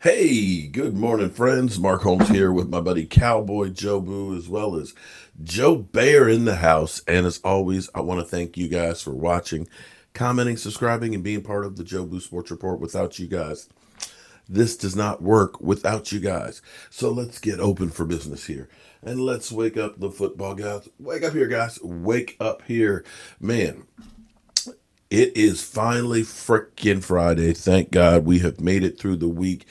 Hey, good morning, friends. Mark Holmes here with my buddy Cowboy Joe Boo, as well as Joe Bear in the house. And as always, I want to thank you guys for watching, commenting, subscribing, and being part of the Joe Boo Sports Report. Without you guys, this does not work without you guys. So let's get open for business here. And let's wake up the football guys. Wake up here, guys. Wake up here. Man, it is finally freaking Friday. Thank God we have made it through the week.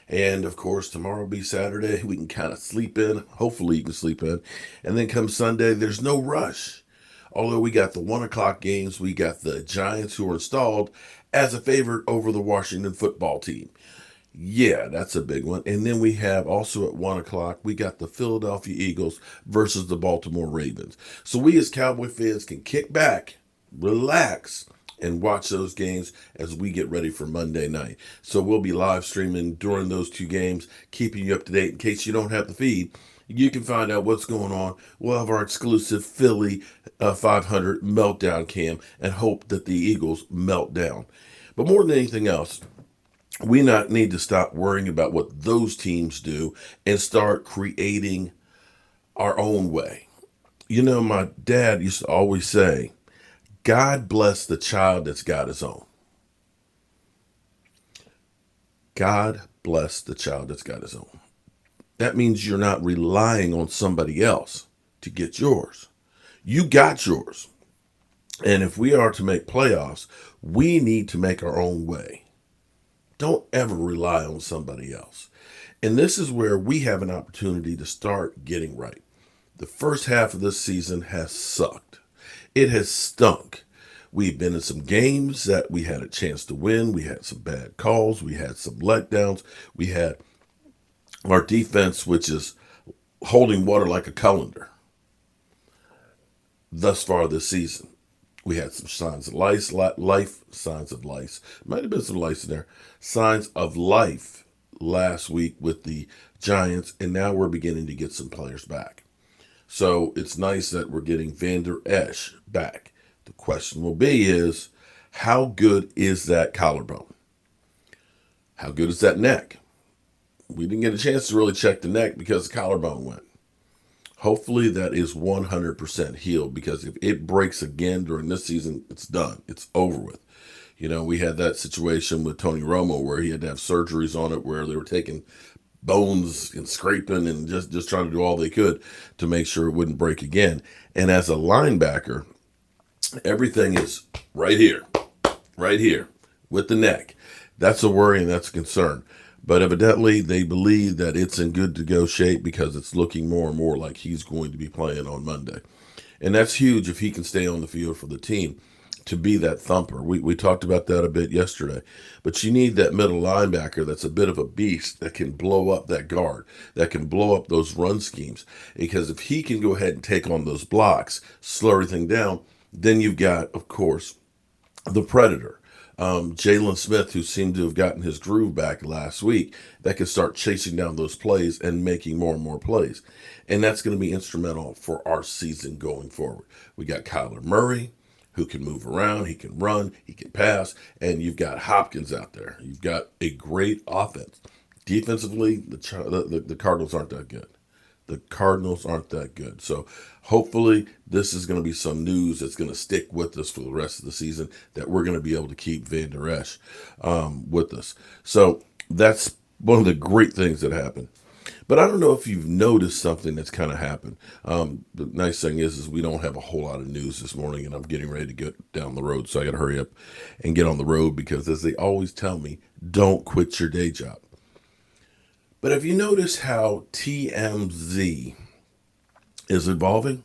And of course, tomorrow will be Saturday. We can kind of sleep in. Hopefully, you can sleep in. And then come Sunday, there's no rush. Although we got the 1 o'clock games, we got the Giants who are installed as a favorite over the Washington football team. Yeah, that's a big one. And then we have also at 1 o'clock, we got the Philadelphia Eagles versus the Baltimore Ravens. So we as Cowboy fans can kick back, relax, and watch those games as we get ready for Monday night. So we'll be live streaming during those two games, keeping you up to date. In case you don't have the feed, you can find out what's going on. We'll have our exclusive Philly 500 meltdown cam and hope that the Eagles melt down. But more than anything else, we not need to stop worrying about what those teams do and start creating our own way. You know, my dad used to always say, God bless the child that's got his own. God bless the child that's got his own. That means you're not relying on somebody else to get yours. You got yours. And if we are to make playoffs, we need to make our own way. Don't ever rely on somebody else. And this is where we have an opportunity to start getting right. The first half of this season has sucked. It has stunk. We've been in some games that we had a chance to win. We had some bad calls. We had some letdowns. We had our defense, which is holding water like a colander thus far this season. We had some signs of signs of life. Might have been some lice in there. Signs of life last week with the Giants, and now we're beginning to get some players back. So it's nice that we're getting Vander Esch back. The question will be is, how good is that collarbone? How good is that neck? We didn't get a chance to really check the neck because the collarbone went. Hopefully that is 100% healed, because if it breaks again during this season, it's done. It's over with. You know, we had that situation with Tony Romo where he had to have surgeries on it where they were taking bones and scraping and just trying to do all they could to make sure it wouldn't break again. And as a linebacker, everything is right here with the neck. That's a worry and that's a concern. But evidently they believe that it's in good to go shape because it's looking more and more like he's going to be playing on Monday. And that's huge if he can stay on the field for the team to be that thumper. We talked about that a bit yesterday. But you need that middle linebacker that's a bit of a beast that can blow up that guard, that can blow up those run schemes. Because if he can go ahead and take on those blocks, slow everything down, then you've got, of course, the Predator. Jalen Smith, who seemed to have gotten his groove back last week, that can start chasing down those plays and making more and more plays. And that's going to be instrumental for our season going forward. We got Kyler Murray, who can move around, he can run, he can pass, and you've got Hopkins out there. You've got a great offense. Defensively, the Cardinals aren't that good. The Cardinals aren't that good. So hopefully this is going to be some news that's going to stick with us for the rest of the season, that we're going to be able to keep Vander Esch with us. So that's one of the great things that happened. But I don't know if you've noticed something that's kind of happened. The nice thing is we don't have a whole lot of news this morning, and I'm getting ready to get down the road. So I got to hurry up and get on the road because, as they always tell me, don't quit your day job. But have you noticed how TMZ is evolving?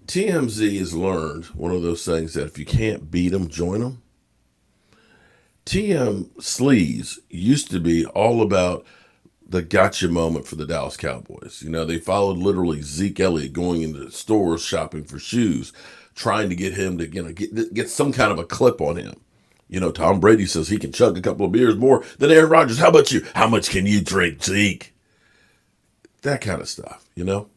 TMZ has learned one of those things that if you can't beat them, join them. TM Sleaze used to be all about the gotcha moment for the Dallas Cowboys. You know, they followed literally Zeke Elliott going into stores shopping for shoes, trying to get him to get some kind of a clip on him. You know, Tom Brady says he can chug a couple of beers more than Aaron Rodgers. How about you? How much can you drink, Zeke? That kind of stuff, you know.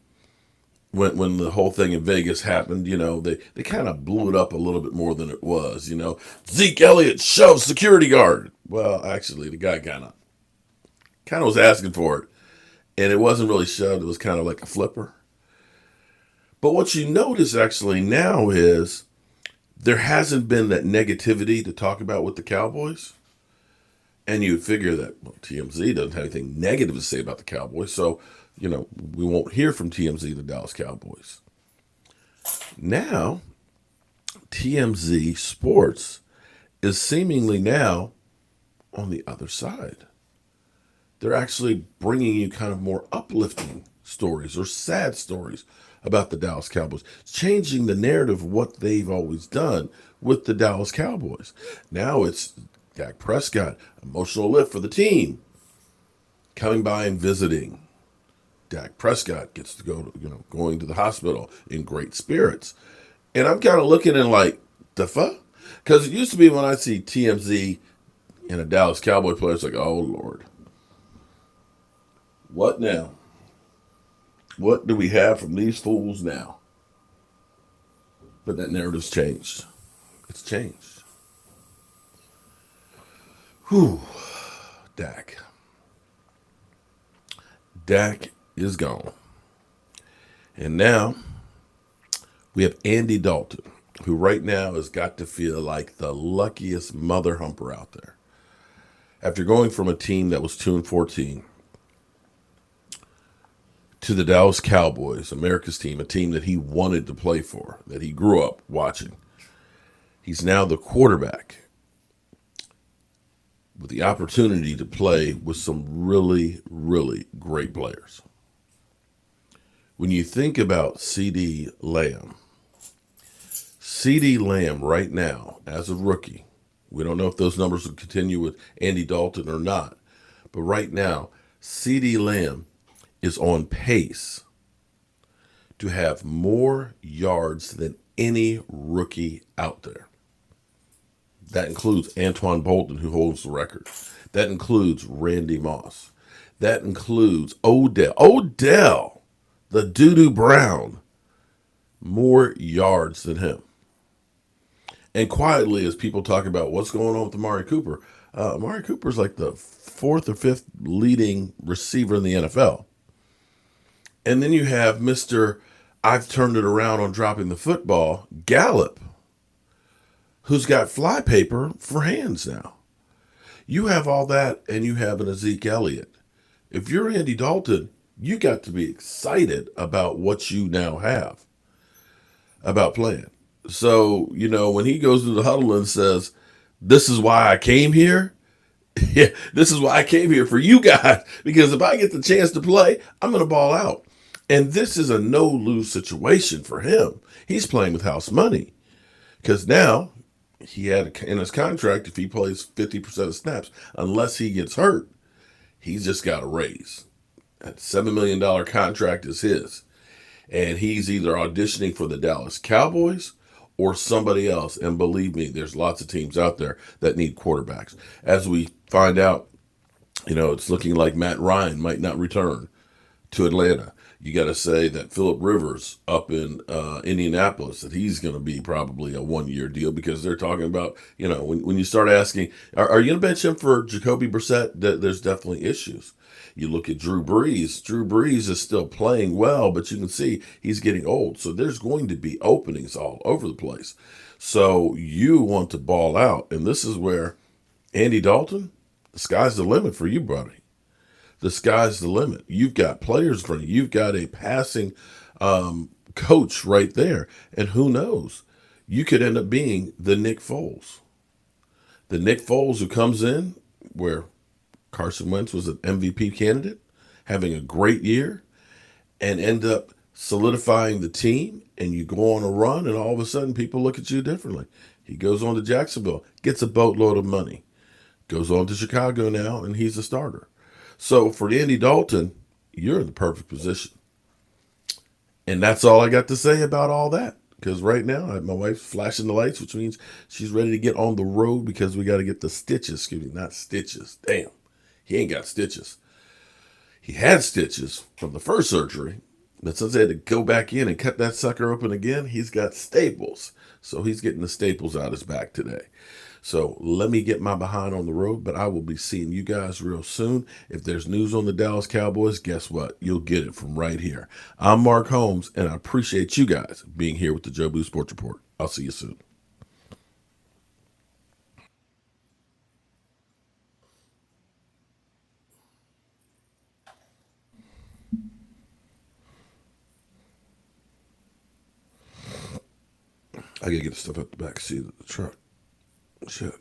When the whole thing in Vegas happened, you know, they kind of blew it up a little bit more than it was, you know. Zeke Elliott shoves security guard. Well, actually, the guy kind of was asking for it, and it wasn't really shoved. It was kind of like a flipper. But what you notice actually now is there hasn't been that negativity to talk about with the Cowboys. And you would figure that TMZ doesn't have anything negative to say about the Cowboys. So, we won't hear from TMZ, the Dallas Cowboys. Now, TMZ Sports is seemingly now on the other side. They're actually bringing you kind of more uplifting stories or sad stories about the Dallas Cowboys, changing the narrative of what they've always done with the Dallas Cowboys. Now it's Dak Prescott, emotional lift for the team, coming by and visiting. Dak Prescott gets to go, going to the hospital in great spirits. And I'm kind of looking and like, the fuck? Because it used to be when I see TMZ and a Dallas Cowboy player, it's like, oh, Lord. What now? What do we have from these fools now? But that narrative's changed. It's changed. Whew. Dak. Dak is gone. And now we have Andy Dalton, who right now has got to feel like the luckiest mother humper out there. After going from a team that was 2-14 to the Dallas Cowboys, America's team, a team that he wanted to play for, that he grew up watching. He's now the quarterback with the opportunity to play with some really, really great players. When you think about CeeDee Lamb right now, as a rookie, we don't know if those numbers will continue with Andy Dalton or not, but right now, CeeDee Lamb is on pace to have more yards than any rookie out there. That includes Antoine Bolton, who holds the record. That includes Randy Moss. That includes Odell, the doo-doo Brown, more yards than him. And quietly, as people talk about what's going on with Amari Cooper, Amari Cooper's like the fourth or fifth leading receiver in the NFL. And then you have Mr. I've turned it around on dropping the football, Gallup, who's got flypaper for hands now. You have all that, and you have an Zeke Elliott. If you're Andy Dalton, you got to be excited about what you now have about playing. So, when he goes to the huddle and says, this is why I came here. Yeah, this is why I came here for you guys. Because if I get the chance to play, I'm going to ball out. And this is a no-lose situation for him. He's playing with house money. Because now, he had in his contract, if he plays 50% of snaps, unless he gets hurt, he's just got a raise. That $7 million contract is his. And he's either auditioning for the Dallas Cowboys or somebody else. And believe me, there's lots of teams out there that need quarterbacks. As we find out, it's looking like Matt Ryan might not return to Atlanta. You got to say that Phillip Rivers up in Indianapolis, that he's going to be probably a 1-year deal, because they're talking about, when you start asking, are you going to bench him for Jacoby Brissett? There's definitely issues. You look at Drew Brees. Drew Brees is still playing well, but you can see he's getting old. So there's going to be openings all over the place. So you want to ball out. And this is where Andy Dalton, the sky's the limit for you, buddy. The sky's the limit. You've got players running. You've got a passing coach right there. And who knows? You could end up being the Nick Foles. The Nick Foles who comes in where Carson Wentz was an MVP candidate, having a great year, and end up solidifying the team, and you go on a run, and all of a sudden people look at you differently. He goes on to Jacksonville, gets a boatload of money, goes on to Chicago now, and he's a starter. So for Andy Dalton, you're in the perfect position. And that's all I got to say about all that. Because right now, my wife's flashing the lights, which means she's ready to get on the road because we got to get the stitches. Excuse me, not stitches. Damn. He ain't got stitches. He had stitches from the first surgery, but since they had to go back in and cut that sucker open again, he's got staples. So he's getting the staples out his back today. So let me get my behind on the road, but I will be seeing you guys real soon. If there's news on the Dallas Cowboys, guess what? You'll get it from right here. I'm Mark Holmes, and I appreciate you guys being here with the Joe Blue Sports Report. I'll see you soon. I gotta get the stuff out the back seat of the truck. Shit.